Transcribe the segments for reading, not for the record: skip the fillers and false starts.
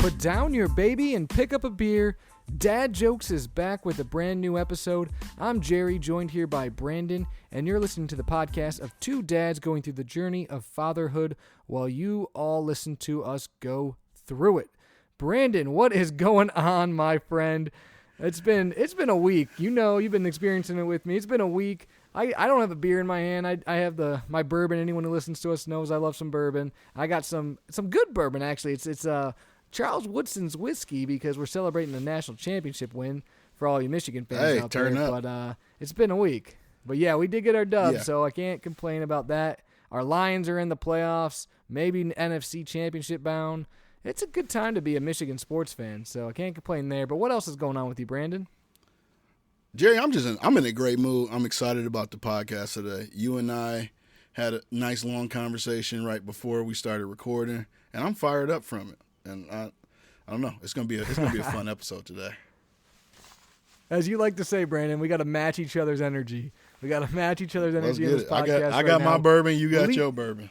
Put down your baby and pick up a beer. Dad Jokes is back with a brand new episode. I'm Jerry, joined here by Brandon, and you're listening to the podcast of two dads going through the journey of fatherhood while you all listen to us go through it. Brandon, what is going on, my friend? It's been a week. You know, you've been experiencing it with me. It's been a week. I don't have a beer in my hand. I have my bourbon. Anyone who listens to us knows I love some bourbon. I got some good bourbon, actually. It's Charles Woodson's whiskey because we're celebrating the national championship win for all you Michigan fans out turn there. up. But it's been a week. But yeah, we did get our dub, so I can't complain about that. Our Lions are in the playoffs, maybe an NFC championship bound. It's a good time to be a Michigan sports fan, so I can't complain there. But what else is going on with you, Brandon? Jerry, I'm in a great mood. I'm excited about the podcast today. You and I had a nice long conversation right before we started recording, and I'm fired up from it. And I don't know. It's gonna be a fun episode today. As you like to say, Brandon, we got to match each other's energy. We got to match each other's energy in this podcast. I got my bourbon. You got your bourbon.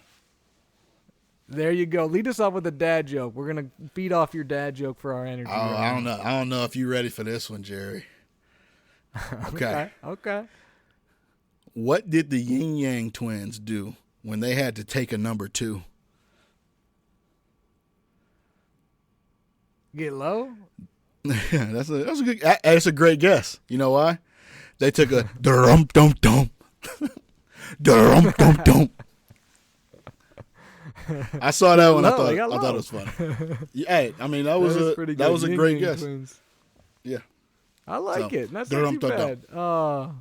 There you go. Lead us off with a dad joke. We're gonna feed off your dad joke for our energy. I don't know. I don't know if you're ready for this one, Jerry. Okay. Okay. What did the Yin Yang twins do when they had to take a number 2? Get low? That's a good. That's a great guess. You know why? They took a dum dum dum, dum dum dum. I saw that one. I thought it was funny. Hey, I mean that was a great guess. Twins. Yeah, I like it. That's not too bad. Oh,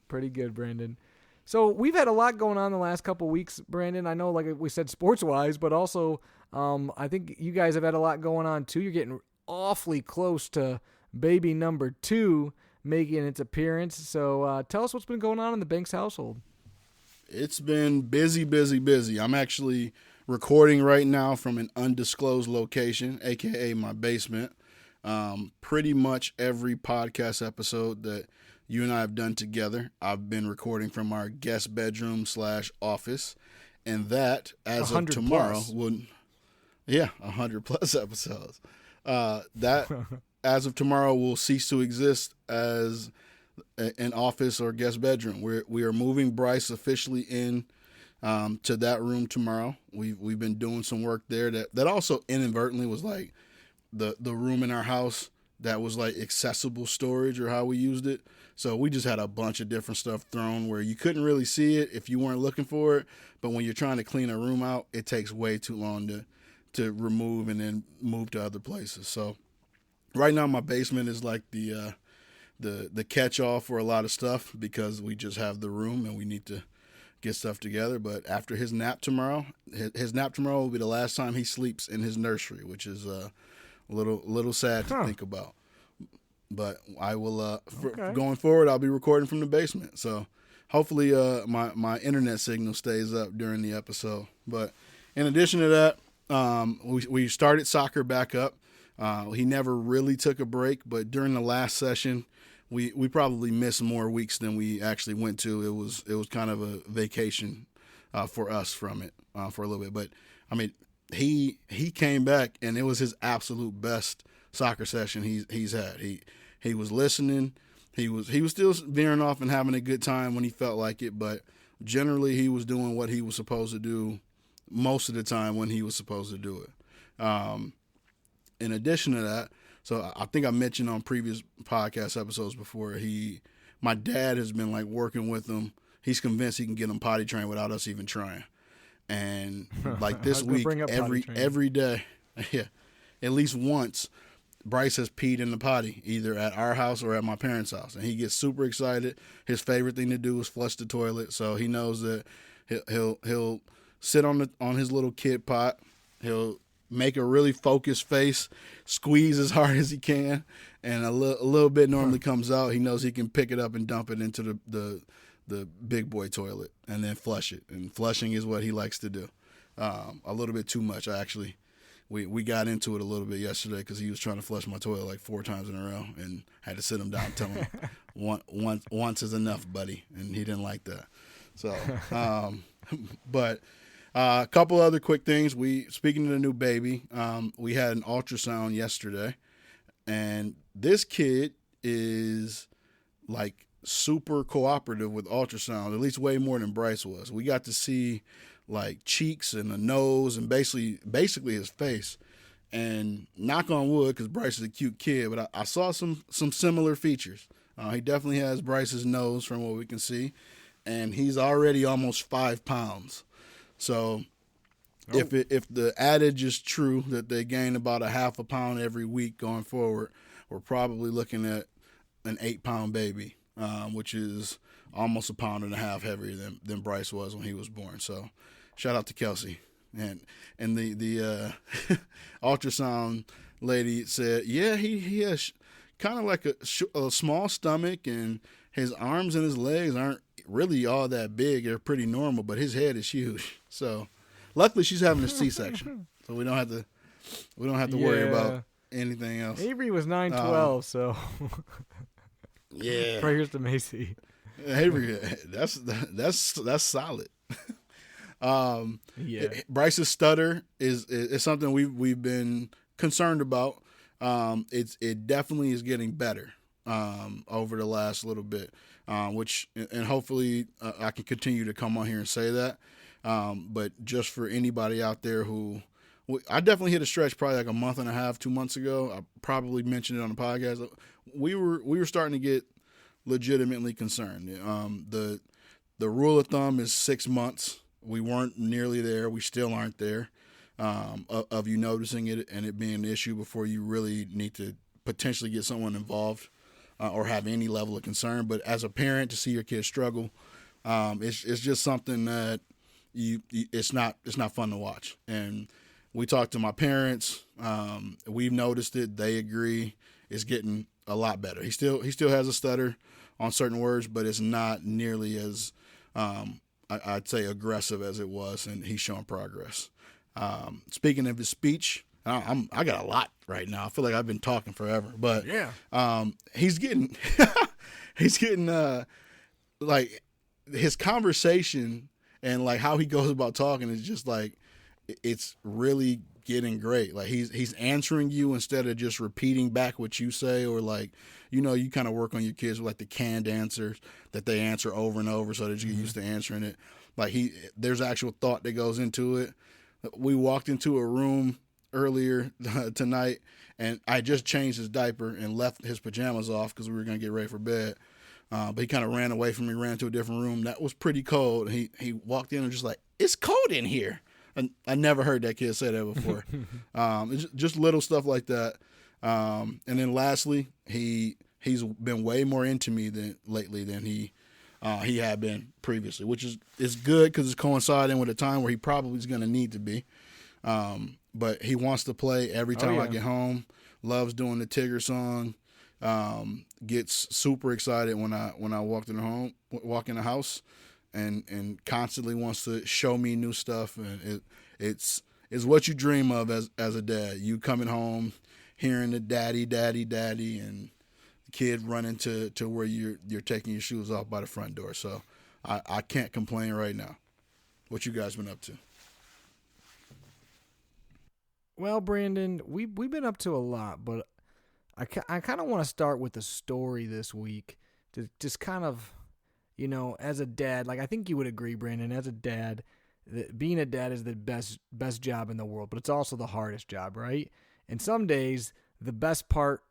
pretty good, Brandon. So we've had a lot going on the last couple weeks, Brandon. I know, like we said, sports-wise, but also I think you guys have had a lot going on too. You're getting awfully close to baby number 2 making its appearance. So tell us what's been going on in the Banks household. It's been busy, busy, busy. I'm actually recording right now from an undisclosed location, a.k.a. my basement. Pretty much every podcast episode that you and I have done together, I've been recording from our guest bedroom / office. And that, as of tomorrow, 100 plus episodes. That, as of tomorrow, will cease to exist as an office or guest bedroom. We are moving Bryce officially in to that room tomorrow. We've been doing some work there that also inadvertently was like the room in our house that was like accessible storage, or how we used it. So we just had a bunch of different stuff thrown where you couldn't really see it if you weren't looking for it. But when you're trying to clean a room out, it takes way too long to remove and then move to other places. So right now my basement is like the catch-all for a lot of stuff because we just have the room and we need to get stuff together. But after his nap tomorrow will be the last time he sleeps in his nursery, which is a little sad to think about. But I will going forward, I'll be recording from the basement. So hopefully my internet signal stays up during the episode. But in addition to that, we started soccer back up. He never really took a break, but during the last session, we probably missed more weeks than we actually went to. It was kind of a vacation for us from it for a little bit. But I mean, he came back and it was his absolute best soccer session he's had. He was listening. He was still veering off and having a good time when he felt like it, but generally he was doing what he was supposed to do most of the time when he was supposed to do it. In addition to that, so I think I mentioned on previous podcast episodes before, my dad has been like working with him. He's convinced he can get him potty trained without us even trying. And like this week, every day, yeah, at least once, Bryce has peed in the potty, either at our house or at my parents' house. And he gets super excited. His favorite thing to do is flush the toilet. So he knows that he'll sit on his little kid pot. He'll make a really focused face, squeeze as hard as he can, and a little bit normally comes out. He knows he can pick it up and dump it into the big boy toilet and then flush it. And flushing is what he likes to do. A little bit too much, actually. We got into it a little bit yesterday because he was trying to flush my toilet like 4 times in a row, and had to sit him down and tell him once is enough, buddy, and he didn't like that. So, but A couple other quick things. Speaking of the new baby, we had an ultrasound yesterday, and this kid is like super cooperative with ultrasound, at least way more than Bryce was. We got to see like cheeks and the nose and basically his face. And knock on wood, because Bryce is a cute kid, but I saw some similar features. He definitely has Bryce's nose from what we can see, and he's already almost 5 pounds. So if the adage is true that they gain about a half a pound every week going forward, we're probably looking at an 8-pound baby, which is almost a pound and a half heavier than Bryce was when he was born. So shout out to Kelsey. And the ultrasound lady said, yeah, he has kind of like a small stomach, and his arms and his legs aren't really all that big. They're pretty normal, but his head is huge. So luckily she's having a C-section, so we don't have to worry about anything else. Avery was 9'12", so yeah. prayers to Macy. Avery, that's solid. Bryce's stutter is something we've been concerned about. It definitely is getting better over the last little bit, which and hopefully I can continue to come on here and say that. But just for anybody out there I definitely hit a stretch probably like a month and a half, 2 months ago. I probably mentioned it on the podcast. We were starting to get legitimately concerned. The rule of thumb is 6 months. We weren't nearly there. We still aren't there of you noticing it and it being an issue before you really need to potentially get someone involved or have any level of concern. But as a parent, to see your kid struggle, it's just something that it's not fun to watch. And we talked to my parents. We've noticed it. They agree. It's getting a lot better. He still has a stutter on certain words, but it's not nearly as I'd say aggressive as it was, and he's showing progress. Speaking of his speech, I got a lot right now. I feel like I've been talking forever, but he's getting like his conversation and like how he goes about talking is just like it's really getting great. Like he's answering you instead of just repeating back what you say, or like you kind of work on your kids with like the canned answers that they answer over and over so that you get used to answering it. Like there's actual thought that goes into it. We walked into a room earlier tonight, and I just changed his diaper and left his pajamas off because we were gonna get ready for bed. But he kind of ran away from me, ran to a different room that was pretty cold. He walked in and just like, it's cold in here. And I never heard that kid say that before. It's just little stuff like that. And then lastly, he's been way more into me lately than he had been previously, which is good because it's coinciding with a time where he probably is going to need to be. But he wants to play every time I get home. Loves doing the Tigger song. Gets super excited when I walk in the house, and constantly wants to show me new stuff. And it's what you dream of as a dad. You coming home, hearing the daddy, and the kid running to where you're taking your shoes off by the front door. So I can't complain right now. What you guys been up to? Well, Brandon, we've been up to a lot, but I kind of want to start with a story this week to just kind of, as a dad, like I think you would agree, Brandon, as a dad, that being a dad is the best job in the world, but it's also the hardest job, right? And some days the best part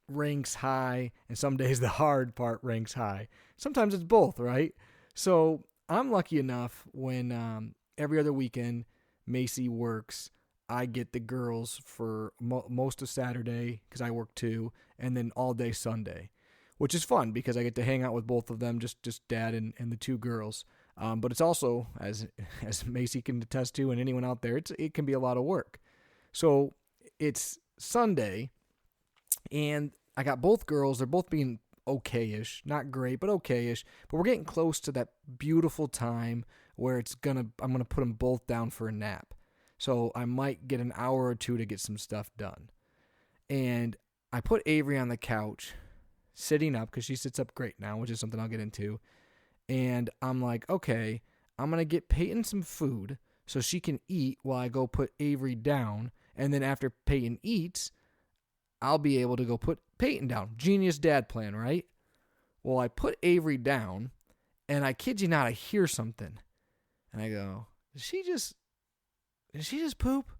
ranks high, and some days the hard part ranks high. Sometimes it's both, right? So I'm lucky enough when every other weekend Macy works, I get the girls for most of Saturday because I work too, and then all day Sunday, which is fun because I get to hang out with both of them, just dad and the two girls. But it's also, as Macy can attest to, and anyone out there, it can be a lot of work. So it's Sunday, and I got both girls. They're both being okay-ish, not great, but okay-ish. But we're getting close to that beautiful time where I'm gonna put them both down for a nap. So I might get an hour or two to get some stuff done. And I put Avery on the couch, sitting up, because she sits up great now, which is something I'll get into. And I'm like, okay, I'm going to get Peyton some food so she can eat while I go put Avery down. And then after Peyton eats, I'll be able to go put Peyton down. Genius dad plan, right? Well, I put Avery down, and I kid you not, I hear something. And I go, did she just poop?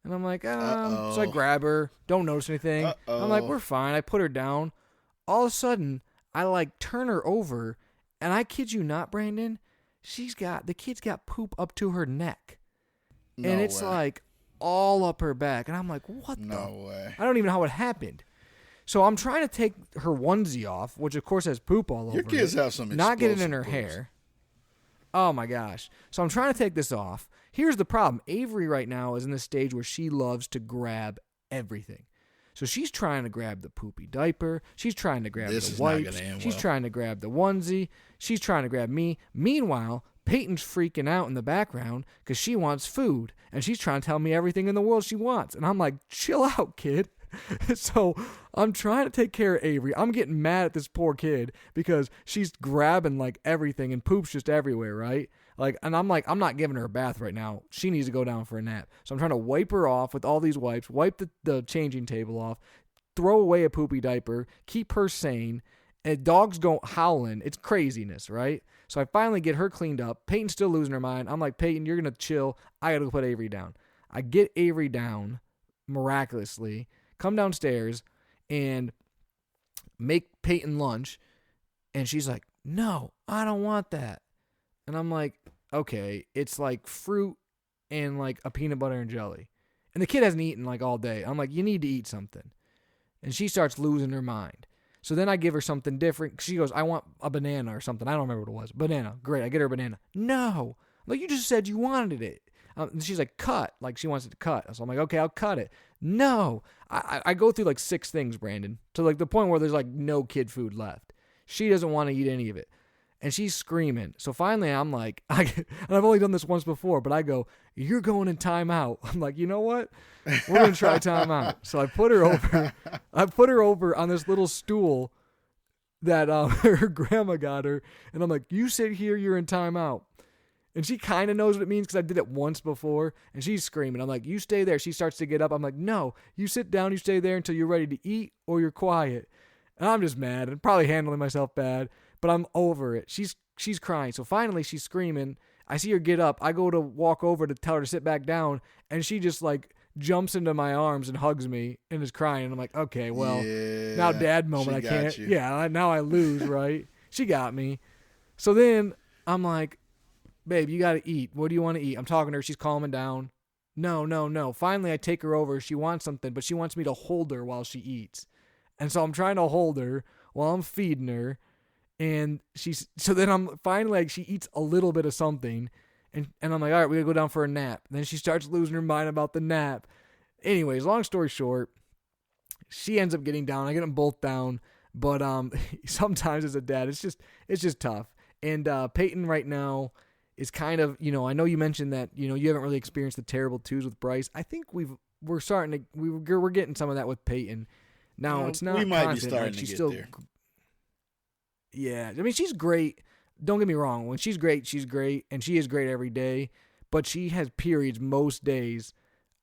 And I'm like, so I grab her, don't notice anything. I'm like, we're fine. I put her down. All of a sudden, I like turn her over, and I kid you not, Brandon, the kid's got poop up to her neck. No and it's way. like all up her back. And I'm like, what No way. I don't even know how it happened. So I'm trying to take her onesie off, which of course has poop all over Your kids it. have some Not get it in explosive her poops. hair. Oh my gosh. So I'm trying to take this off. Here's the problem. Avery right now is in the stage where she loves to grab everything. So she's trying to grab the poopy diaper. She's trying to grab the wipes. She's trying to grab the onesie. She's trying to grab me. Meanwhile, Peyton's freaking out in the background because she wants food. And she's trying to tell me everything in the world she wants. And I'm like, chill out, kid. So I'm trying to take care of Avery. I'm getting mad at this poor kid because she's grabbing like everything and poop's just everywhere, right? Like, and I'm like, I'm not giving her a bath right now. She needs to go down for a nap. So I'm trying to wipe her off with all these wipes, wipe the changing table off, throw away a poopy diaper, keep her sane. And dogs go howling. It's craziness, right? So I finally get her cleaned up. Peyton's still losing her mind. I'm like, Peyton, you're going to chill. I got to go put Avery down. I get Avery down miraculously, come downstairs, and make Peyton lunch. And she's like, no, I don't want that. And I'm like, okay, it's like fruit and like a peanut butter and jelly. And the kid hasn't eaten like all day. I'm like, you need to eat something. And she starts losing her mind. So then I give her something different. She goes, I want a banana or something. I don't remember what it was. Banana. Great. I get her a banana. No. Like, you just said you wanted it. And she's like, cut. Like, she wants it to cut. So I'm like, okay, I'll cut it. No. I go through like 6 things, Brandon, to like the point where there's like no kid food left. She doesn't want to eat any of it. And she's screaming. So finally I'm like, and I've only done this once before, but I go, you're going in timeout. I'm like, you know what? We're going to try timeout. So I put her over on this little stool that her grandma got her. And I'm like, you sit here, you're in timeout. And she kind of knows what it means because I did it once before. And she's screaming. I'm like, you stay there. She starts to get up. I'm like, no, you sit down, you stay there until you're ready to eat or you're quiet. And I'm just mad and probably handling myself bad. But I'm over it. She's crying. So finally she's screaming. I see her get up. I go to walk over to tell her to sit back down. And she just like jumps into my arms and hugs me and is crying. And I'm like, okay, well, now dad moment. I can't. You. Yeah, now I lose, right? She got me. So then I'm like, babe, you got to eat. What do you want to eat? I'm talking to her. She's calming down. No. Finally, I take her over. She wants something, but she wants me to hold her while she eats. And so I'm trying to hold her while I'm feeding her. And so then I'm finally like, she eats a little bit of something. And I'm like, all right, we gotta go down for a nap. And then she starts losing her mind about the nap. Anyways, long story short, she ends up getting down. I get them both down. But sometimes as a dad, it's just tough. And Peyton right now is kind of, I know you mentioned that, you haven't really experienced the terrible twos with Bryce. I think we're getting some of that with Peyton. Now, it's not we might constant. be starting like, to she's get still, there. Yeah, I mean, she's great. Don't get me wrong. When she's great, and she is great every day. But she has periods most days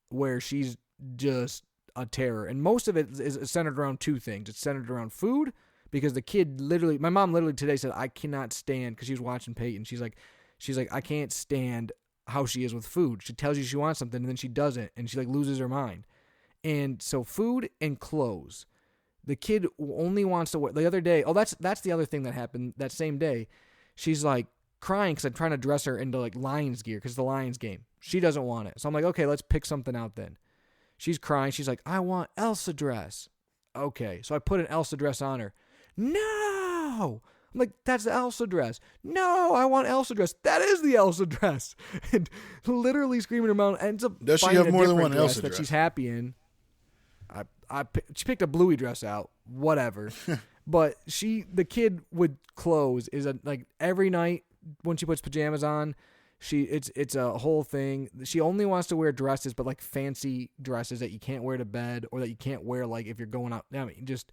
where she's just a terror. And most of it is centered around 2 things. It's centered around food, because the kid my mom literally today said, I cannot stand, because she was watching Peyton. She's like, I can't stand how she is with food. She tells you she wants something, and then she doesn't, and she like loses her mind. And so food and clothes. The kid only wants to wear. The other day, that's the other thing that happened that same day. She's like crying because I'm trying to dress her into like Lions gear because the Lions game. She doesn't want it. So I'm like, okay, let's pick something out then. She's crying. She's like, I want Elsa dress. Okay, so I put an Elsa dress on her. No! I'm like, that's the Elsa dress. No, I want Elsa dress. That is the Elsa dress. And literally screaming her mouth. Ends up Does she finding have a more than different one Elsa that dress? she's happy in. She picked a bluey dress out, whatever. But the kid with clothes is like every night when she puts pajamas on, it's a whole thing. She only wants to wear dresses, but like fancy dresses that you can't wear to bed or that you can't wear like if you're going out. I mean, just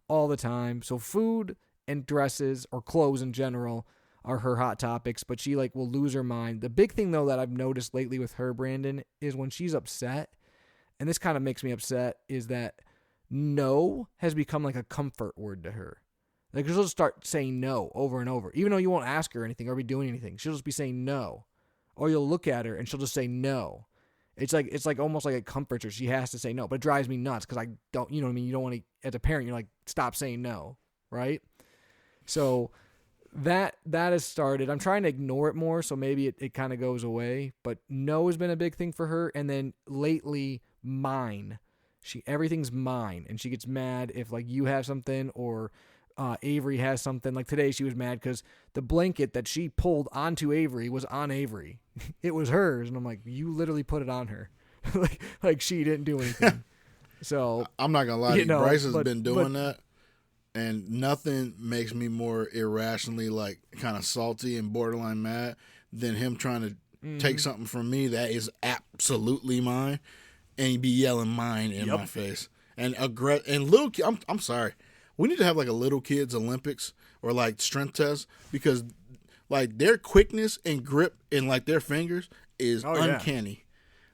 all the time. So food and dresses or clothes in general are her hot topics, but she like will lose her mind. The big thing though that I've noticed lately with her, Brandon, is when she's upset, and this kind of makes me upset, is that no has become like a comfort word to her. Like she'll just start saying no over and over, even though you won't ask her anything or be doing anything. She'll just be saying no, or you'll look at her and she'll just say no. It's like almost like it comforts her. She has to say no, but it drives me nuts because I don't, you know what I mean? You don't want to, as a parent, you're like, stop saying no, right? So that has started. I'm trying to ignore it more, so maybe it kind of goes away. But no has been a big thing for her. And then lately, mine. Everything's mine, and she gets mad if like you have something or Avery has something. Like today, she was mad because the blanket that she pulled onto Avery was on Avery. It was hers, and I'm like, you literally put it on her, like she didn't do anything. So I'm not gonna lie to you, Bryce has been doing but, that. And nothing makes me more irrationally like kind of salty and borderline mad than him trying to take something from me that is absolutely mine and he be yelling mine in my face. And little I'm sorry. We need to have like a little kids Olympics or like strength test because like their quickness and grip in like their fingers is uncanny.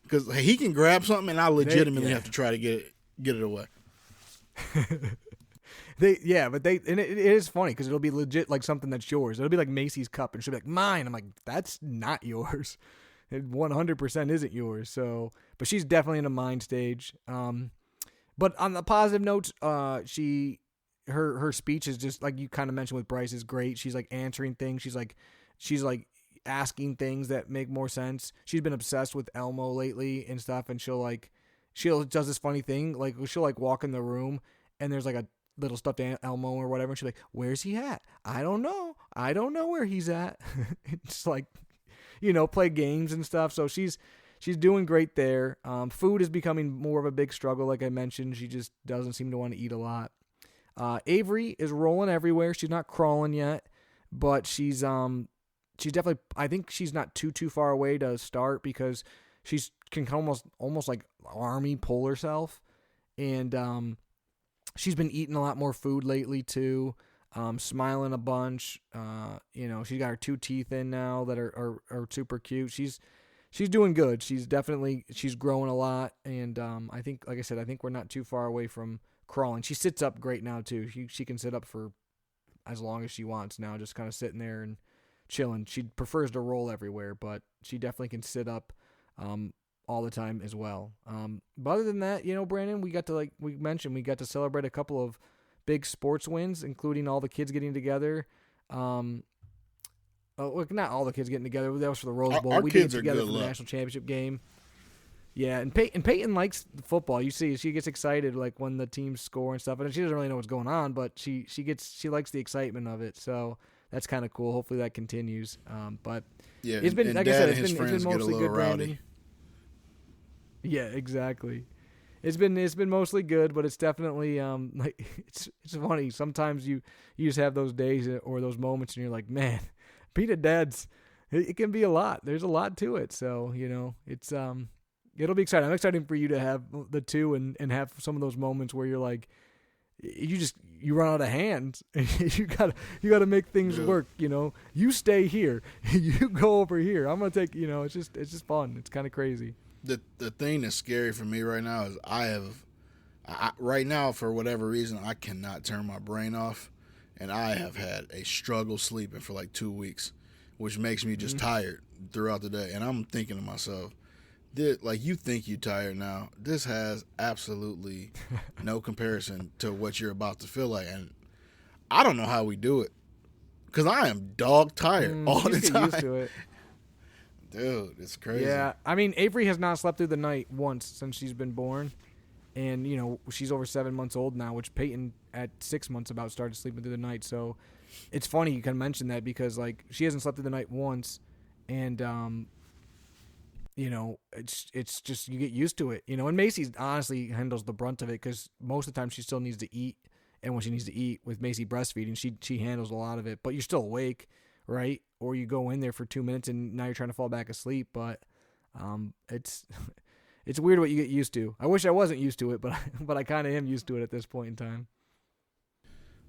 Because he can grab something and I legitimately have to try to get it away. It is funny because it'll be legit like something that's yours. It'll be like Macy's cup, and she'll be like, mine. I'm like, that's not yours. It 100% isn't yours. So, but she's definitely in a mine stage. But on the positive notes, her speech is just like you kind of mentioned with Bryce is great. She's like answering things. She's like asking things that make more sense. She's been obsessed with Elmo lately and stuff, and she'll does this funny thing like she'll like walk in the room and there's like a little stuffed Elmo or whatever, and she'll be like, where's he at? I don't know where he's at. It's like, play games and stuff. So she's doing great there. Food is becoming more of a big struggle. Like I mentioned, she just doesn't seem to want to eat a lot. Avery is rolling everywhere. She's not crawling yet, but she's definitely, I think she's not too far away to start because she's can almost like army pull herself. And, she's been eating a lot more food lately too. Smiling a bunch. She's got her 2 teeth in now that are super cute. She's doing good. She's growing a lot. And I think, like I said, I think we're not too far away from crawling. She sits up great now too. She can sit up for as long as she wants now, just kind of sitting there and chilling. She prefers to roll everywhere, but she definitely can sit up all the time as well. But other than that, Brandon, we got to celebrate a couple of big sports wins, including all the kids getting together. Not all the kids getting together. That was for the Rose Bowl. Our we kids did it together for the national championship game. Yeah, and Peyton likes football. You see, she gets excited like when the teams score and stuff, and she doesn't really know what's going on, but she likes the excitement of it. So that's kind of cool. Hopefully that continues. But yeah, it's been, like I said, it's been mostly good, rowdy. Brandon. Yeah, exactly. It's been mostly good, but it's definitely like it's funny. Sometimes you just have those days or those moments, and you're like, man, being a dad's it can be a lot. There's a lot to it, so it's it'll be exciting. I'm excited for you to have the two and have some of those moments where you're like, you run out of hands. you gotta make things work. You stay here, you go over here. I'm gonna take. It's just fun. It's kind of crazy. The thing that's scary for me right now is right now for whatever reason I cannot turn my brain off, and I have had a struggle sleeping for like 2 weeks, which makes me just tired throughout the day. And I'm thinking to myself, like, you think you're tired now. This has absolutely no comparison to what you're about to feel like, and I don't know how we do it because I am dog tired all the time. Used to it. Dude, it's crazy. Yeah, I mean, Avery has not slept through the night once since she's been born. And, she's over 7 months old now, which Peyton at 6 months about started sleeping through the night. So it's funny you can mention that because, like, she hasn't slept through the night once. And, it's just you get used to it. And Macy honestly handles the brunt of it because most of the time she still needs to eat. And when she needs to eat with Macy breastfeeding, she handles a lot of it. But you're still awake, right? Or you go in there for 2 minutes and now you're trying to fall back asleep. But it's weird what you get used to. I wish I wasn't used to it, but I kind of am used to it at this point in time.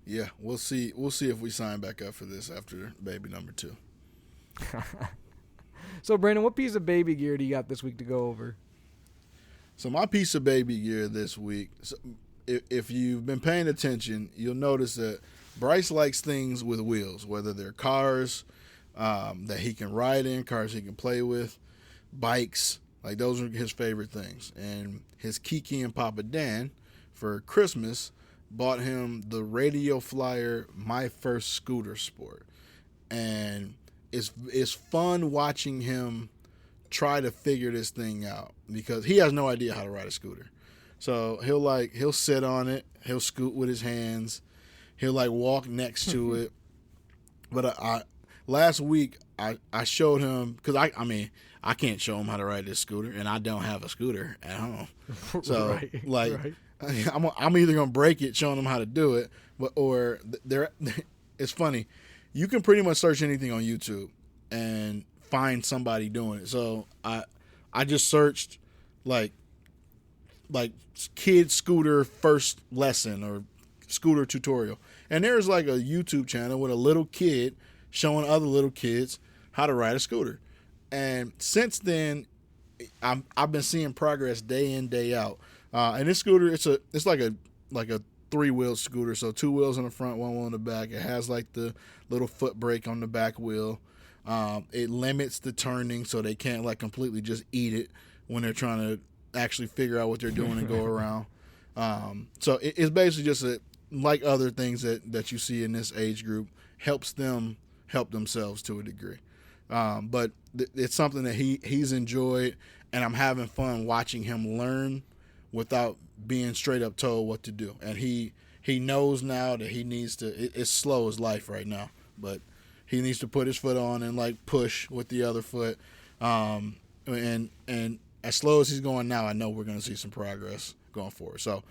Yeah, we'll see. We'll see if we sign back up for this after baby number 2. So, Brandon, what piece of baby gear do you got this week to go over? So my piece of baby gear this week, so if you've been paying attention, you'll notice that Bryce likes things with wheels, whether they're cars that he can ride in, cars he can play with, bikes. Like, those are his favorite things. And his Kiki and Papa Dan, for Christmas, bought him the Radio Flyer My First Scooter Sport. And it's fun watching him try to figure this thing out because he has no idea how to ride a scooter. So he'll sit on it, he'll scoot with his hands, he'll walk next to it. But last week I showed him, because I can't show him how to ride this scooter, and I don't have a scooter at home. So right. I'm either gonna break it showing him how to do it, or it's funny. You can pretty much search anything on YouTube and find somebody doing it. So I just searched like kid scooter first lesson or scooter tutorial, and there's a YouTube channel with a little kid showing other little kids how to ride a scooter. And since then, I've been seeing progress day in, day out. And this scooter, it's like a 3-wheel scooter, so 2 wheels on the front, 1 wheel on the back. It has the little foot brake on the back wheel. It limits the turning so they can't completely just eat it when they're trying to actually figure out what they're doing and go around. So it's basically just like other things that you see in this age group, helps them help themselves to a degree. But it's something that he's enjoyed, and I'm having fun watching him learn without being straight up told what to do. And he knows now that he needs to. It's slow as life right now, but he needs to put his foot on and push with the other foot. And as slow as he's going now, I know we're going to see some progress going forward. So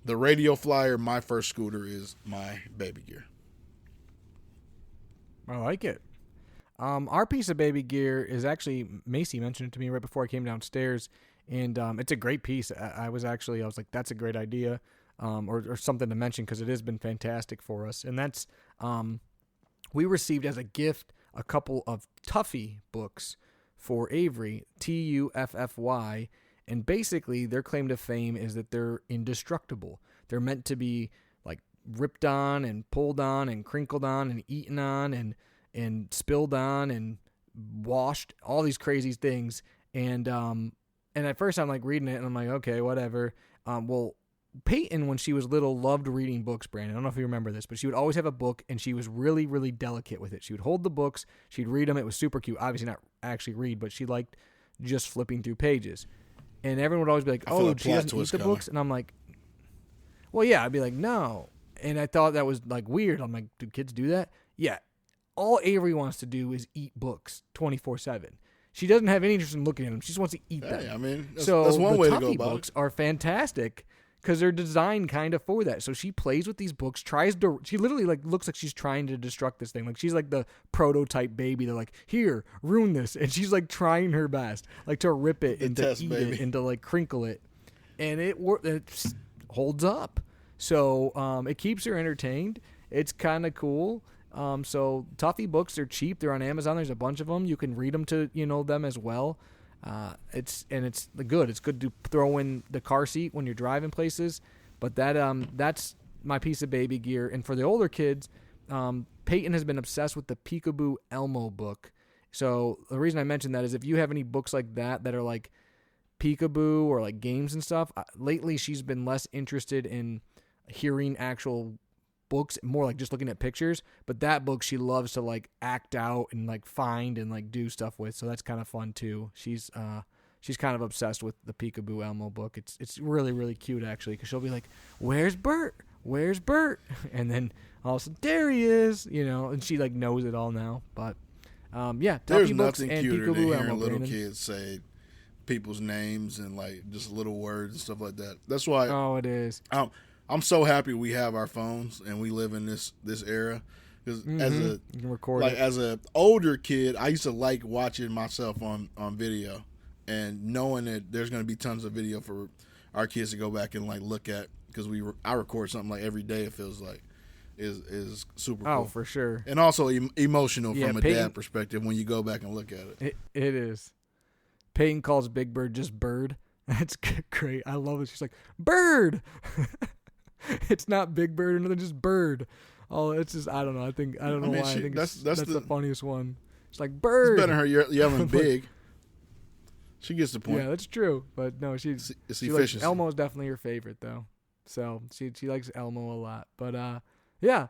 the Radio Flyer, My First Scooter, is my baby gear. I like it. Our piece of baby gear is actually, Macy mentioned it to me right before I came downstairs, and it's a great piece. I was like, that's a great idea, or something to mention, because it has been fantastic for us. And that's, we received as a gift a couple of Tuffy books for Avery, Tuffy, and basically their claim to fame is that they're indestructible. They're meant to be ripped on and pulled on and crinkled on and eaten on and spilled on and washed, all these crazy things. And at first I'm reading it and I'm like, okay, whatever. Well, Peyton, when she was little, loved reading books, Brandon. I don't know if you remember this, but she would always have a book, and she was really, really delicate with it. She would hold the books, she'd read them. It was super cute. Obviously not actually read, but she liked just flipping through pages. And everyone would always be like, oh, she doesn't eat the books? And I'm like, well, yeah. I'd be like, no. And I thought that was weird. I'm like, do kids do that? Yeah. All Avery wants to do is eat books 24/7. She doesn't have any interest in looking at them. She just wants to eat them. I mean, that's one way to go about it. The Tuffy books are fantastic because they're designed kind of for that. So she plays with these books, she literally looks like she's trying to destruct this thing. She's the prototype baby. They're here, ruin this. And she's trying her best, to rip it and to eat it and to crinkle it. And it holds up. So it keeps her entertained. It's kind of cool. So Tuffy books are cheap. They're on Amazon. There's a bunch of them. You can read them to them as well. It's good. It's good to throw in the car seat when you're driving places. But that's my piece of baby gear. And for the older kids, Peyton has been obsessed with the Peekaboo Elmo book. So the reason I mentioned that is if you have any books like that are Peekaboo or games and stuff, lately she's been less interested in hearing actual books, more just looking at pictures. But that book she loves to act out and find and do stuff with. So that's kind of fun too. She's kind of obsessed with the Peekaboo Elmo book. It's really, really cute actually, because she'll be like, "Where's Bert? Where's Bert?" And then all of a sudden, there he is. And she knows it all now. But yeah, there's Tuffy books nothing and cuter Peekaboo than hearing Elmo, little Brandon. kids say people's names and just little words and stuff like that. That's why. Oh, it is. I'm so happy we have our phones and we live in this era. Because you can record it. as a older kid, I used to watching myself on video and knowing that there's going to be tons of video for our kids to go back and look at, because I record something every day, it feels like. is super cool. Oh, for sure. And also emotional from a Peyton, dad perspective when you go back and look at it. It is. Peyton calls Big Bird just Bird. That's great. I love it. She's like, Bird! It's not Big Bird or nothing, just Bird. Oh, it's just, I don't know. I don't know why. I think that's the funniest one. It's like, Bird! It's better her yelling big. She gets the point. Yeah, that's true. But no, she likes, Elmo's definitely her favorite, though. So she likes Elmo a lot. But, yeah.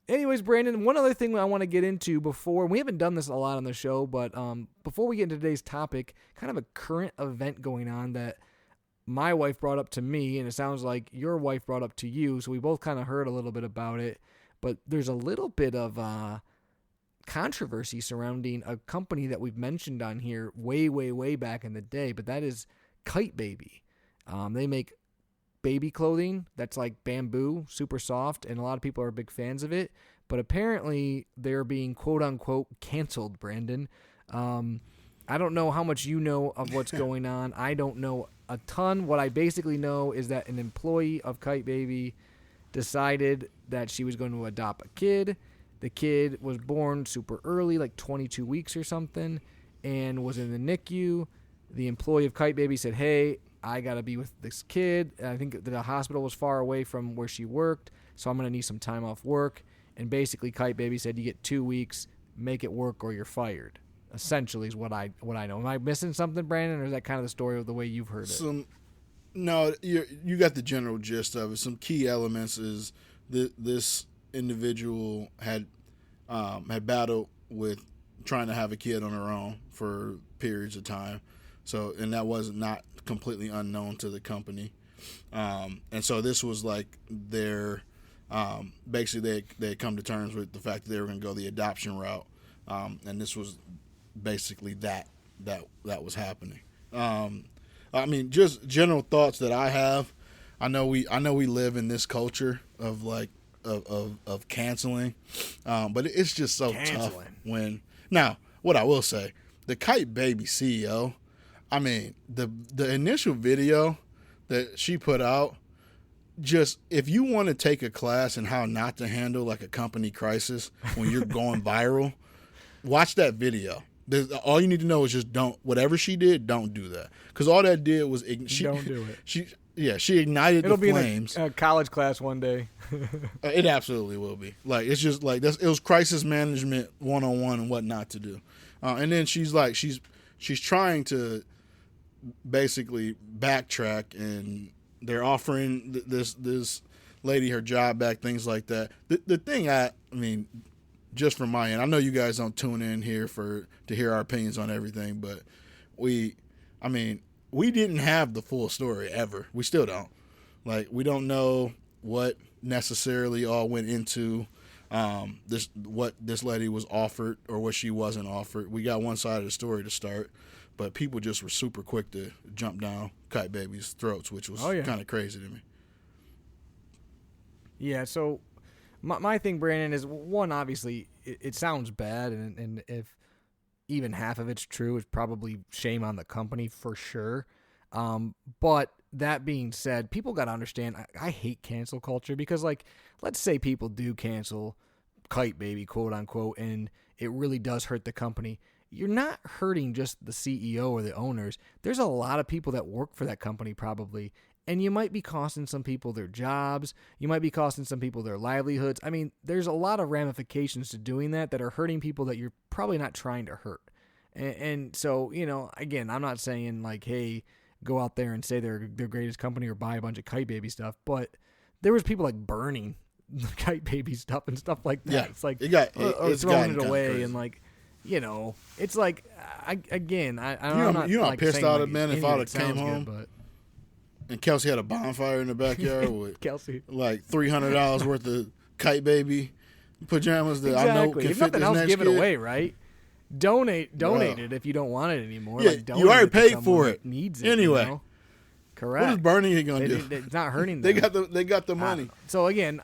Anyways, Brandon, one other thing I want to get into before, we haven't done this a lot on the show, but before we get into today's topic, kind of a current event going on that my wife brought up to me, and it sounds like your wife brought up to you, so we both kind of heard a little bit about it, but there's a little bit of controversy surrounding a company that we've mentioned on here way, way, way back in the day, but that is Kite Baby. They make baby clothing that's like bamboo, super soft, and a lot of people are big fans of it, but apparently they're being quote-unquote canceled, Brandon. I don't know how much you know of what's going on. I don't know a ton. What I basically know is that an employee of Kite Baby decided that she was going to adopt a kid. The kid was born super early, like 22 weeks or something, and was in the NICU. The employee of Kite Baby said, hey, I got to be with this kid. I think the hospital was far away from where she worked, so I'm going to need some time off work. And basically, Kite Baby said, you get 2 weeks, make it work or you're fired. Essentially is what I know. Am I missing something, Brandon, or is that kind of the story of the way you've heard it? No, you got the general gist of it. Some key elements is this individual had battled with trying to have a kid on her own for periods of time. So, and that was not completely unknown to the company. And so this was like their, basically they had come to terms with the fact that they were going to go the adoption route. And this was basically that was happening. I mean, just general thoughts that I have. I know we live in this culture of like, of canceling. But it's just so tough when, now what I will say, the Kite Baby CEO, I mean, the initial video that she put out, just if you want to take a class in how not to handle like a company crisis when you're going viral, watch that video. All you need to know is just whatever she did, don't do that. Because all that did was don't do it. She ignited the flames. It'll be in a college class one day. It absolutely will be. Like, it's just like it was crisis management 101 and what not to do. And then she's trying to basically backtrack, and they're offering this lady her job back, things like that. The thing I mean, just from my end, I know you guys don't tune in here to hear our opinions on everything, but we didn't have the full story ever. We still don't. Like, we don't know what necessarily all went into what this lady was offered or what she wasn't offered. We got one side of the story to start, but people just were super quick to jump down Kite Baby's throats, which was kind of crazy to me. Yeah, so my thing, Brandon, is one, obviously, it sounds bad, and if even half of it's true, it's probably shame on the company for sure. But that being said, people got to understand, I hate cancel culture because, like, let's say people do cancel Kite Baby, quote unquote, and it really does hurt the company. You're not hurting just the CEO or the owners. There's a lot of people that work for that company probably, and you might be costing some people their jobs. You might be costing some people their livelihoods. I mean, there's a lot of ramifications to doing that are hurting people that you're probably not trying to hurt. And so, you know, again, I'm not saying like, hey, go out there and say they're the greatest company or buy a bunch of Kite Baby stuff, but there was people like burning the Kite Baby stuff and stuff like that. Yeah, it's like it's throwing it away and like, you know, it's like I'm not like pissed out of men if I would have came home and Kelsey had a bonfire in the backyard with Kelsey like $300 worth of Kite Baby pajamas that exactly. I know can if fit nothing this else, next give kid. it away, right? Donate it if you don't want it anymore. Yeah, like, you already paid for it. Needs it anyway. You know? Correct. What is Bernie gonna do? It's not hurting them. They got the money. So again,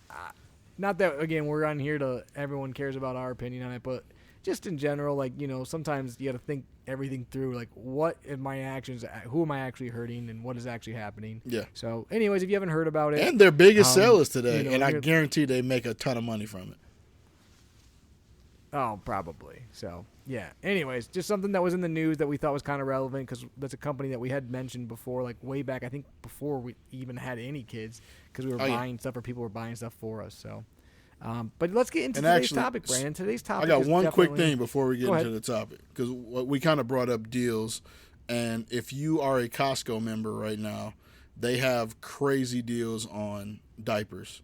not that again we're on here to everyone cares about our opinion on it, but just in general, like, you know, sometimes you got to think everything through, like what are my actions, who am I actually hurting, and what is actually happening. Yeah. So, anyways, if you haven't heard about it, And their biggest sellers today, you know, and I guarantee they make a ton of money from it. Oh, probably. So, yeah. Anyways, just something that was in the news that we thought was kind of relevant because that's a company that we had mentioned before, like way back, I think before we even had any kids, because we were buying stuff or people were buying stuff for us. So, but let's get into today's topic, Brandon. Today's topic. I got one quick thing before we get into the topic, because we kind of brought up deals, and if you are a Costco member right now, they have crazy deals on diapers.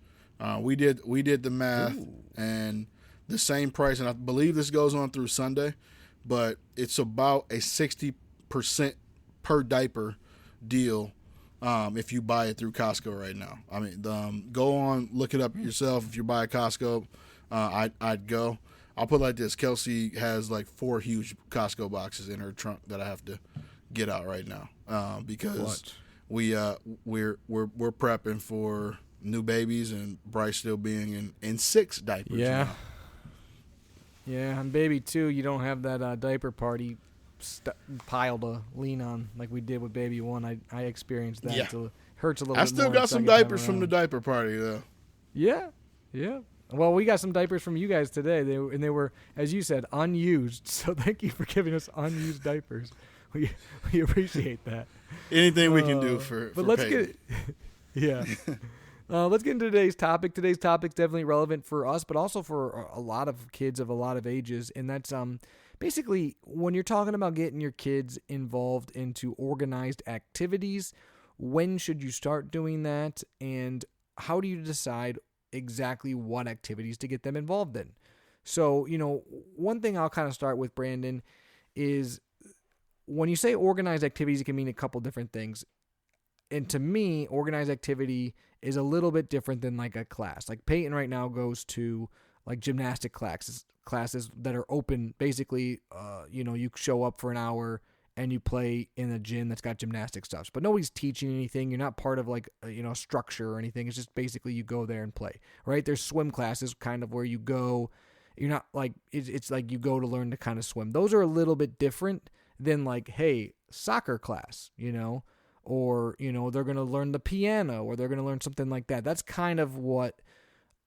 We did the math. Ooh. And the same price, and I believe this goes on through Sunday, but it's about a 60% per diaper deal if you buy it through Costco right now. I mean, go on, look it up yourself. If you buy a Costco, I'd go. I'll put it like this: Kelsey has like 4 huge Costco boxes in her trunk that I have to get out right now because we're prepping for new babies and Bryce still being in 6 diapers. Yeah. Now. Yeah, and baby too. You don't have that diaper party pile to lean on like we did with baby 1. I experienced that. Yeah. So it hurts a little. I bit still more got some diapers from the diaper party though. Yeah, yeah. Well, we got some diapers from you guys today. They were, as you said, unused. So thank you for giving us unused diapers. We appreciate that. Anything we can do for. But let's get. Yeah. Let's get into today's topic. Today's topic is definitely relevant for us, but also for a lot of kids of a lot of ages. And that's basically when you're talking about getting your kids involved into organized activities, when should you start doing that? And how do you decide exactly what activities to get them involved in? So, one thing I'll kind of start with, Brandon, is when you say organized activities, it can mean a couple different things. And to me, organized activity is a little bit different than like a class. Like Peyton right now goes to like gymnastic classes that are open. Basically, you show up for an hour and you play in a gym that's got gymnastic stuff. But nobody's teaching anything. You're not part of like a structure or anything. It's just basically you go there and play. Right? There's swim classes, kind of where you go. You're not like it's like you go to learn to kind of swim. Those are a little bit different than like, hey, soccer class. Or, they're going to learn the piano or they're going to learn something like that. That's kind of what,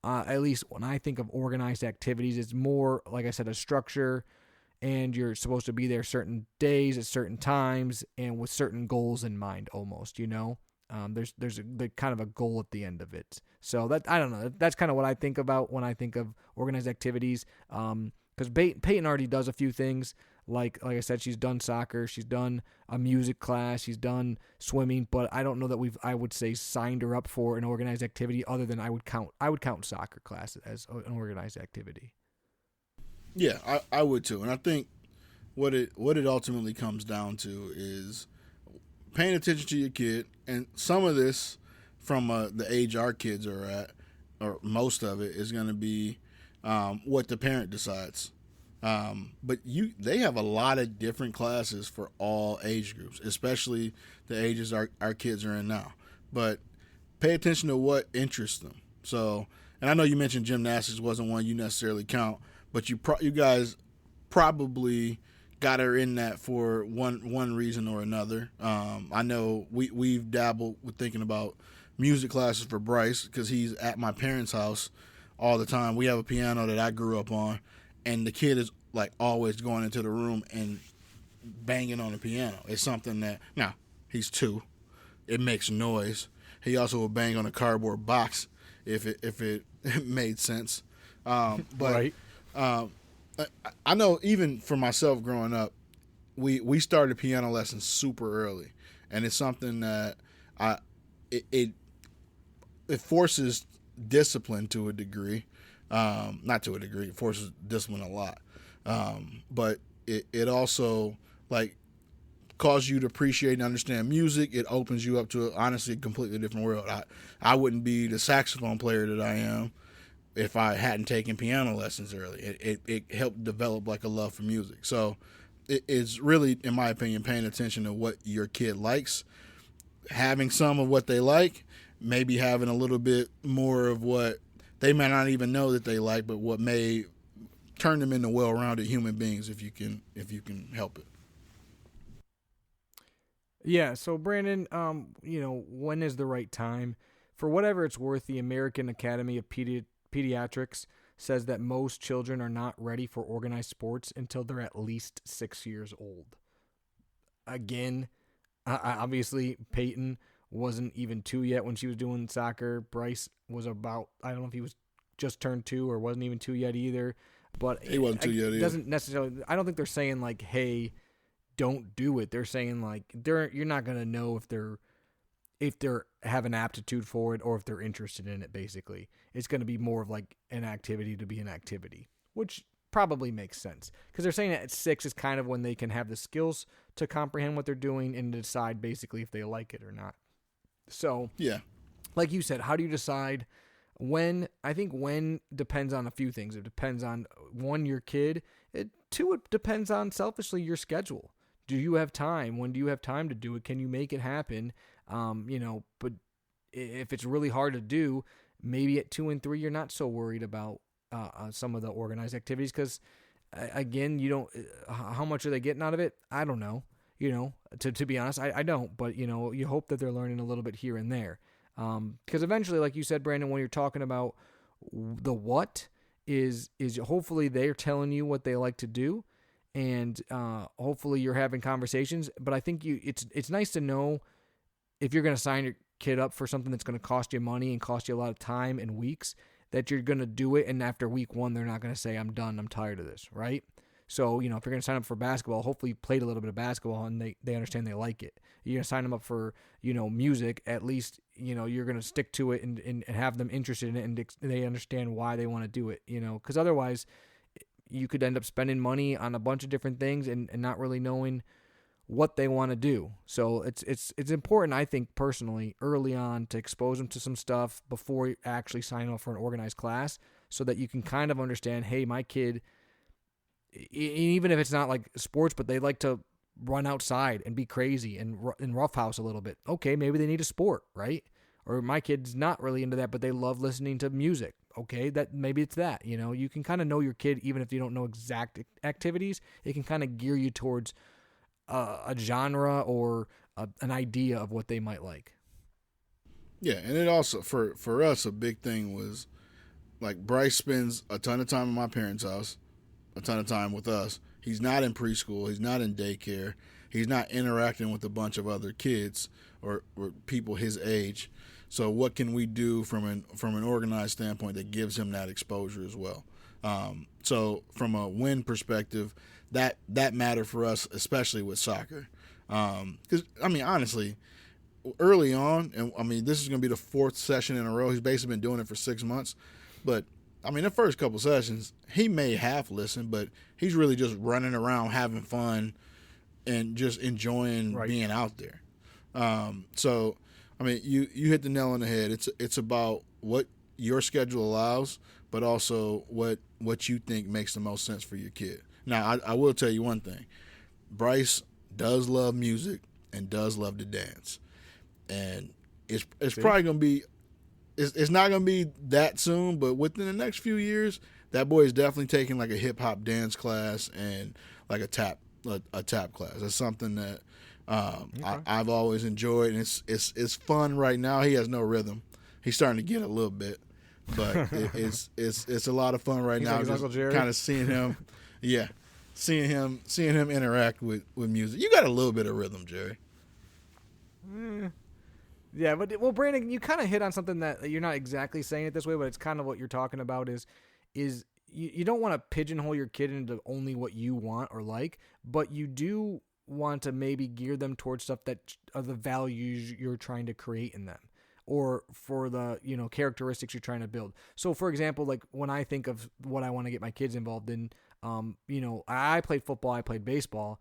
at least when I think of organized activities, it's more, like I said, a structure, and you're supposed to be there certain days at certain times and with certain goals in mind almost, There's a kind of a goal at the end of it. So that, I don't know, that's kind of what I think about when I think of organized activities. Because Peyton already does a few things. Like I said, she's done soccer, she's done a music class, she's done swimming, but I don't know that I would say signed her up for an organized activity other than I would count soccer class as an organized activity. Yeah, I would too. And I think what it ultimately comes down to is paying attention to your kid, and some of this from the age our kids are at, or most of it is going to be what the parent decides. But they have a lot of different classes for all age groups, especially the ages our kids are in now. But pay attention to what interests them. So, and I know you mentioned gymnastics wasn't one you necessarily count, but you guys probably got her in that for one reason or another. I know we've dabbled with thinking about music classes for Bryce because he's at my parents' house all the time. We have a piano that I grew up on. And the kid is like always going into the room and banging on the piano. It's something that, now, he's 2. It makes noise. He also will bang on a cardboard box if it made sense. But right. I know even for myself growing up, we started piano lessons super early. And it's something that it forces discipline to a degree. Not to a degree, it forces discipline a lot. But it also like causes you to appreciate and understand music. It opens you up to honestly a completely different world. I wouldn't be the saxophone player that I am if I hadn't taken piano lessons early. It helped develop like a love for music. So it's really, in my opinion, paying attention to what your kid likes, having some of what they like, maybe having a little bit more of what they may not even know that they like, but what may turn them into well-rounded human beings if you can help it. Yeah, so Brandon, when is the right time? For whatever it's worth, the American Academy of Pediatrics says that most children are not ready for organized sports until they're at least 6 years old. Again, obviously Peyton wasn't even 2 yet when she was doing soccer. Bryce was about, I don't know if he was just turned 2 or wasn't even 2 yet either. But He wasn't 2 yet either. Doesn't necessarily. I don't think they're saying like, hey, don't do it. They're saying like you're not gonna know if they're have an aptitude for it or if they're interested in it. Basically, it's gonna be more of like an activity to be an activity, which probably makes sense because they're saying that at 6 is kind of when they can have the skills to comprehend what they're doing and decide basically if they like it or not. So yeah, like you said, how do you decide when? I think when depends on a few things. It depends on, one, your kid. Two, it depends on selfishly your schedule. Do you have time? When do you have time to do it? Can you make it happen? But if it's really hard to do, maybe at 2 and 3, you're not so worried about some of the organized activities because, again, you don't. How much are they getting out of it? I don't know. To be honest, I don't. But you hope that they're learning a little bit here and there. Because eventually, like you said, Brandon, when you're talking about the what is hopefully they're telling you what they like to do. And hopefully you're having conversations. But I think it's nice to know if you're going to sign your kid up for something that's going to cost you money and cost you a lot of time and weeks, that you're going to do it. And after week 1, they're not going to say, I'm done, I'm tired of this, right? So, if you're going to sign up for basketball, hopefully you played a little bit of basketball and they understand they like it. You're going to sign them up for, music, at least, you're going to stick to it and have them interested in it and they understand why they want to do it, because otherwise you could end up spending money on a bunch of different things and not really knowing what they want to do. So it's important, I think, personally, early on to expose them to some stuff before you actually sign up for an organized class so that you can kind of understand, hey, my kid, even if it's not like sports, but they like to run outside and be crazy and roughhouse a little bit. Okay, maybe they need a sport, right? Or my kid's not really into that, but they love listening to music. Okay, that maybe it's that. You can kind of know your kid even if you don't know exact activities. It can kind of gear you towards a genre or an idea of what they might like. Yeah, and it also for us a big thing was like Bryce spends a ton of time in my parents' house, a ton of time with us. He's not in preschool. He's not in daycare. He's not interacting with a bunch of other kids or people his age. So what can we do from an organized standpoint that gives him that exposure as well? So from a win perspective, that mattered for us, especially with soccer. Because, honestly, early on, and this is going to be the 4th session in a row. He's basically been doing it for 6 months. But, the first couple sessions, he may half listen, but he's really just running around having fun and just enjoying being out there. So, you hit the nail on the head. It's about what your schedule allows, but also what you think makes the most sense for your kid. Now, I will tell you one thing. Bryce does love music and does love to dance. And it's probably going to be it's not going to be that soon, but within the next few years, that boy is definitely taking like a hip-hop dance class and like a tap class. That's something that I've always enjoyed, and it's fun right now. He has no rhythm. He's starting to get a little bit, but it's a lot of fun right now. Like just kind of seeing him, seeing him interact with music. You got a little bit of rhythm, Jerry. Yeah, but Brandon, you kind of hit on something that you're not exactly saying it this way, but it's kind of what you're talking about is you don't want to pigeonhole your kid into only what you want or like, but you do want to maybe gear them towards stuff that are the values you're trying to create in them or for the, characteristics you're trying to build. So for example, like when I think of what I want to get my kids involved in, I played football, I played baseball,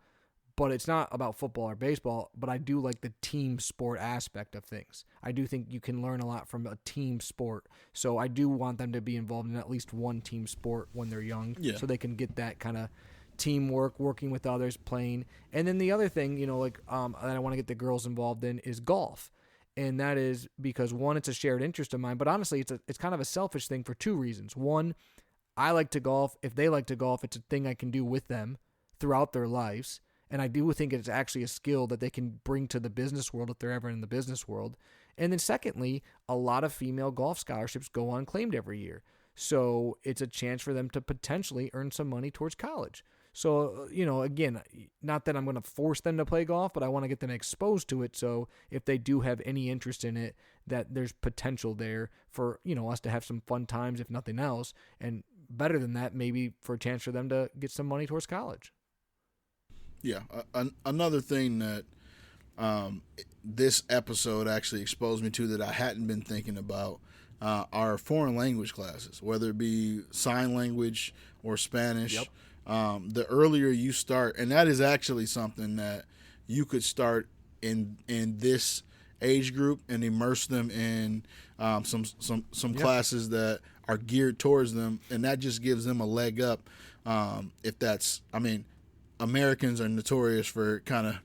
but it's not about football or baseball, but I do like the team sport aspect of things. I do think you can learn a lot from a team sport. So I do want them to be involved in at least one team sport when they're young so they can get that kind of teamwork, working with others, playing. And then the other thing, that I want to get the girls involved in is golf. And that is because, one, it's a shared interest of mine, but honestly, it's kind of a selfish thing for 2 reasons. One, I like to golf. If they like to golf, it's a thing I can do with them throughout their lives. And I do think it's actually a skill that they can bring to the business world if they're ever in the business world. And then secondly, a lot of female golf scholarships go unclaimed every year. So it's a chance for them to potentially earn some money towards college. So, again, not that I'm going to force them to play golf, but I want to get them exposed to it. So if they do have any interest in it, that there's potential there for, us to have some fun times, if nothing else. And better than that, maybe for a chance for them to get some money towards college. Yeah. Another thing that this episode actually exposed me to that I hadn't been thinking about are foreign language classes, whether it be sign language or Spanish. Yep. The earlier you start, and that is actually something that you could start in this age group and immerse them in some classes that are geared towards them, and that just gives them a leg up. Americans are notorious for kind of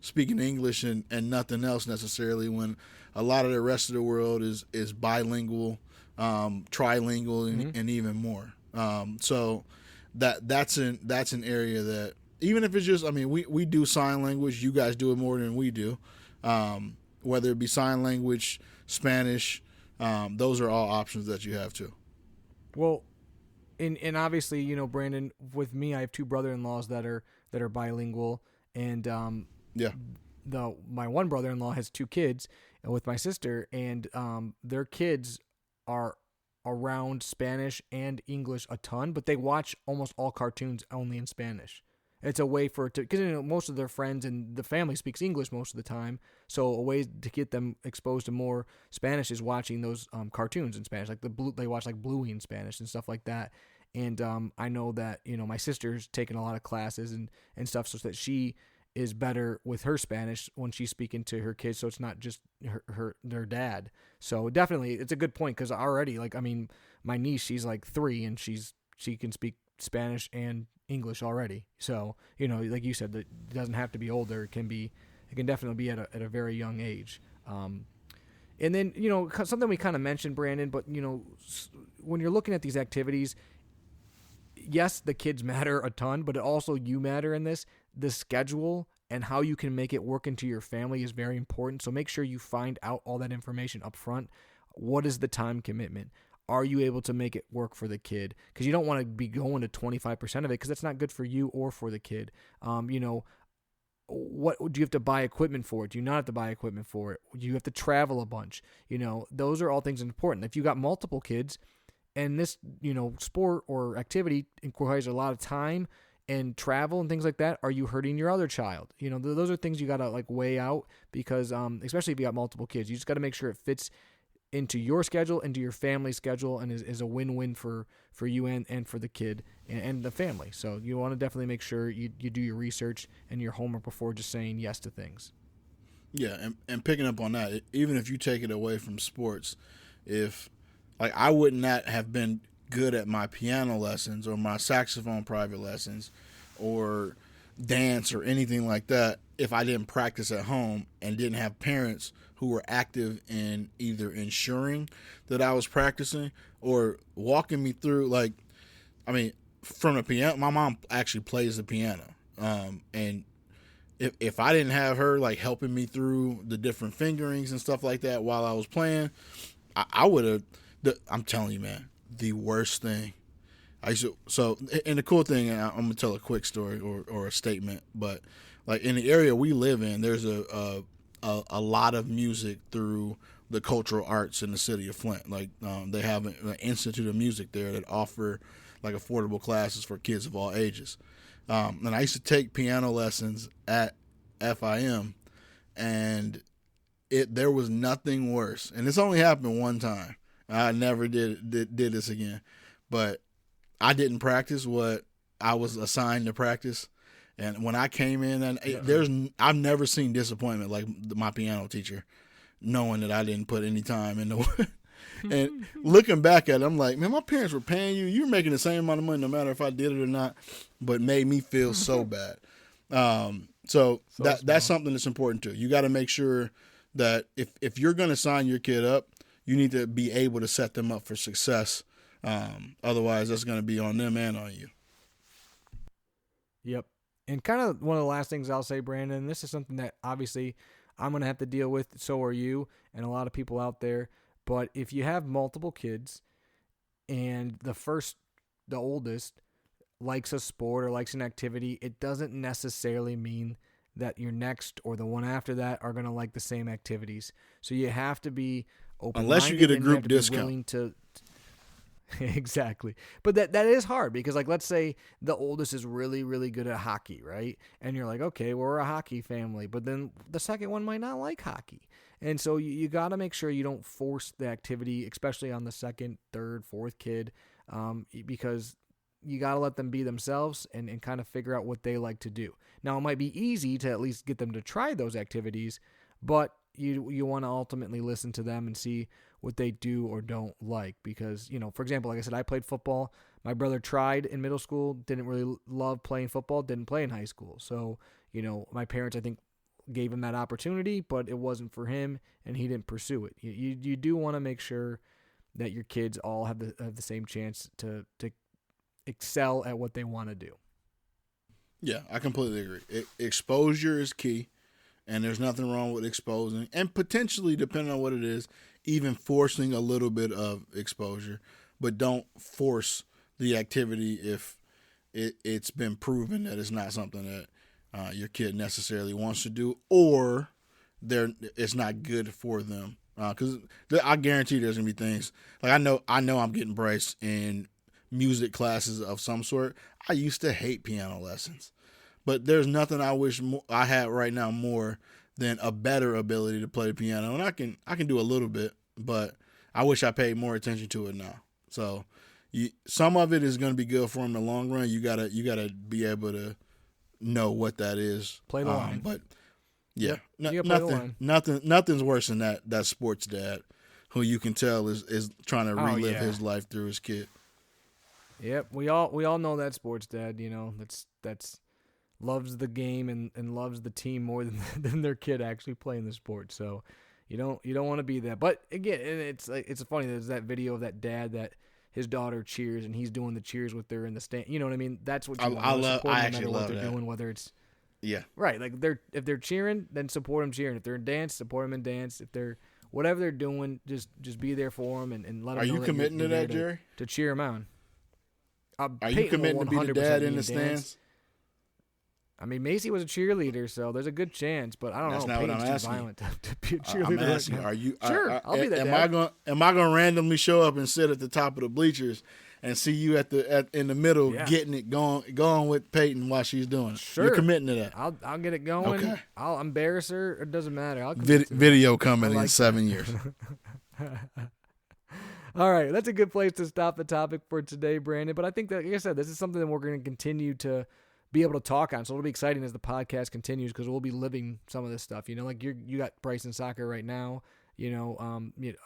speaking English and nothing else necessarily, when a lot of the rest of the world is bilingual, trilingual, and even more. So that's an area that, even if it's just, we do sign language, you guys do it more than we do. Whether it be sign language, Spanish, those are all options that you have too. Well, and obviously, Brandon, with me, I have two brother-in-laws that are bilingual, and my one brother-in-law has two kids with my sister, and their kids are around Spanish and English a ton, but they watch almost all cartoons only in Spanish. It's a way for it to, because most of their friends and the family speaks English most of the time, so a way to get them exposed to more Spanish is watching those cartoons in Spanish, like they watch like Bluey in Spanish and stuff like that. And I know that my sister's taken a lot of classes and stuff, so that she is better with her Spanish when she's speaking to her kids, so it's not just their dad. So definitely, it's a good point, because already, my niece, she's like 3, and she can speak Spanish and English already. So like you said, it doesn't have to be older. It can definitely be at a very young age. And then something we kind of mentioned, Brandon, but when you're looking at these activities, yes, the kids matter a ton, but also you matter in this. The schedule and how you can make it work into your family is very important. So make sure you find out all that information up front. What is the time commitment? Are you able to make it work for the kid? Because you don't want to be going to 25% of it, because that's not good for you or for the kid. What do you have to buy equipment for it? Do you not have to buy equipment for it? Do you have to travel a bunch? Those are all things important. If you got multiple kids, and this, sport or activity requires a lot of time and travel and things like that, are you hurting your other child? Those are things you got to weigh out, because especially if you got multiple kids, you just got to make sure it fits into your schedule, into your family's schedule, and is a win-win for you and for the kid and the family. So you want to definitely make sure you do your research and your homework before just saying yes to things. Yeah, and picking up on that, even if you take it away from sports, if I would not have been good at my piano lessons or my saxophone private lessons or dance or anything like that if I didn't practice at home and didn't have parents who were active in either ensuring that I was practicing or walking me through. From the piano, my mom actually plays the piano, and if I didn't have her helping me through the different fingerings and stuff like that while I was playing, I would have. I'm telling you, man, the worst thing. And the cool thing, I'm gonna tell a quick story or a statement, but in the area we live in, there's a lot of music through the cultural arts in the city of Flint. They have an institute of music there that offer affordable classes for kids of all ages. And I used to take piano lessons at FIM, and there was nothing worse. And this only happened one time. I never did this again, but I didn't practice what I was assigned to practice. And when I came in, I've never seen disappointment like my piano teacher, knowing that I didn't put any time into. And looking back at it, I'm like, man, my parents were paying you. You're making the same amount of money, no matter if I did it or not. But made me feel so bad. So that's something that's important too. You got to make sure that if you're going to sign your kid up, you need to be able to set them up for success. Otherwise, that's going to be on them and on you. Yep. And kind of one of the last things I'll say, Brandon, and this is something that obviously I'm going to have to deal with, so are you and a lot of people out there. But if you have multiple kids and the oldest likes a sport or likes an activity, it doesn't necessarily mean that your next or the one after that are going to like the same activities. So you have to be open-minded. Unless you get a group discount. Exactly. But that is hard because, like, let's say the oldest is really, really good at hockey, right? And you're like, okay, we're a hockey family. But then the second one might not like hockey. And so you got to make sure you don't force the activity, especially on the second, third, fourth kid, because you got to let them be themselves and kind of figure out what they like to do. Now, it might be easy to at least get them to try those activities, but you want to ultimately listen to them and see what they do or don't like. Because, for example, like I said, I played football. My brother tried in middle school, didn't really love playing football, didn't play in high school. So, my parents, I think, gave him that opportunity, but it wasn't for him, and he didn't pursue it. You do want to make sure that your kids all have the same chance to excel at what they want to do. Yeah, I completely agree. Exposure is key, and there's nothing wrong with exposing, and potentially, depending on what it is, even forcing a little bit of exposure, but don't force the activity if it's been proven that it's not something that your kid necessarily wants to do, or it's not good for them. Because I guarantee there's gonna be things like I know I'm getting Bryce in music classes of some sort. I used to hate piano lessons, but there's nothing I wish I had right now more than a better ability to play the piano. And I can do a little bit, but I wish I paid more attention to it now. So some of it is going to be good for him in the long run. You gotta be able to know what that is. Play the line. But yeah, nothing's worse than that sports dad who you can tell is trying to relive his life through his kid. Yep, we all know that sports dad, that's loves the game and loves the team more than their kid actually playing the sport. So you don't want to be that. But again, it's funny, there's that video of that dad that his daughter cheers and he's doing the cheers with her in the stand. You know what I mean? That's what you want. I actually love what they're that. doing, whether it's right. Like if they're cheering, then support them cheering. If they're in dance, support them in dance. If they're whatever they're doing, just be there for them and let them. Are you committing to that, Jerry? To cheer them on. Are you committing to be the dad in the stands? I mean, Macy was a cheerleader, so there's a good chance, but I don't know. That's not what I'm Peyton's asking. Too violent to be a cheerleader. I'm asking, are you? Sure, I'll be that am dad. Am I going to randomly show up and sit at the top of the bleachers and see you in the middle getting it going with Peyton while she's doing it? Sure, you're committing to that. I'll get it going. Okay. I'll embarrass her. It doesn't matter. I'll video coming in 7 years. All right, that's a good place to stop the topic for today, Brandon. But I think that, like I said, this is something that we're going to continue to be able to talk on. So it'll be exciting as the podcast continues because we'll be living some of this stuff. Like you got Bryce in soccer right now.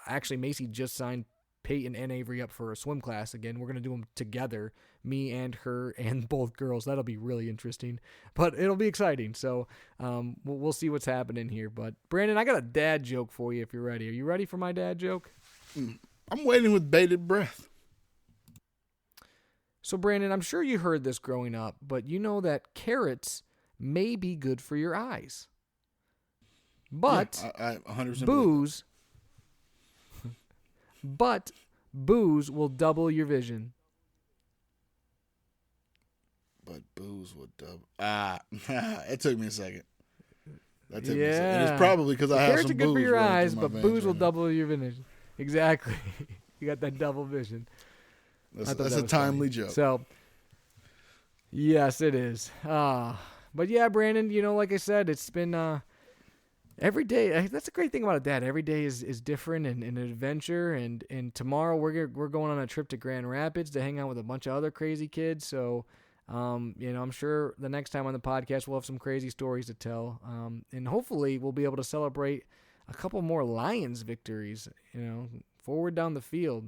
Actually, Macy just signed Peyton and Avery up for a swim class again. We're going to do them together, me and her and both girls. That'll be really interesting, but it'll be exciting. So we'll see what's happening here. But Brandon, I got a dad joke for you if you're ready. Are you ready for my dad joke? I'm waiting with bated breath. So, Brandon, I'm sure you heard this growing up, but you know that carrots may be good for your eyes. But I 100% booze but booze will double your vision. But booze will double. It took me a second. That took me a second. And it's probably because I have carrots some are good booze for your running eyes, through my but veins booze will right now. double your vision. Exactly. You got that double vision. That's a timely joke. So, yes, it is. But yeah, Brandon, like I said, it's been every day. That's a great thing about a dad. Every day is different and an adventure. And tomorrow we're going on a trip to Grand Rapids to hang out with a bunch of other crazy kids. So, I'm sure the next time on the podcast we'll have some crazy stories to tell. And hopefully we'll be able to celebrate a couple more Lions victories. Forward down the field,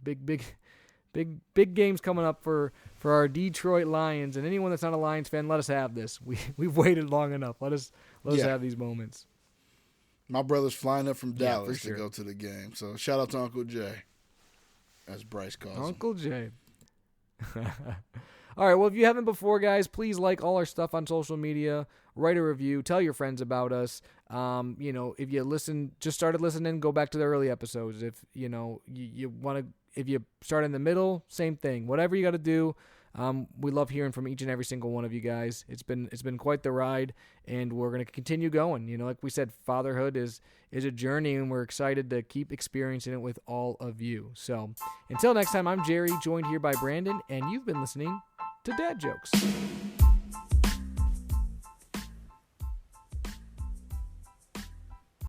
big games coming up for our Detroit Lions. And anyone that's not a Lions fan, let us have this. We've waited long enough. Let us have these moments. My brother's flying up from Dallas for sure. to go to the game. So shout out to Uncle Jay, as Bryce calls him. Uncle Jay. All right, well, if you haven't before, guys, please like all our stuff on social media, write a review, tell your friends about us. If you just started listening, go back to the early episodes. If, you want to, if you start in the middle, same thing. Whatever you got to do. We love hearing from each and every single one of you guys. It's been quite the ride, and we're going to continue going. Like we said, fatherhood is a journey, and we're excited to keep experiencing it with all of you. So until next time, I'm Jerry, joined here by Brandon, and you've been listening to Dad Jokes.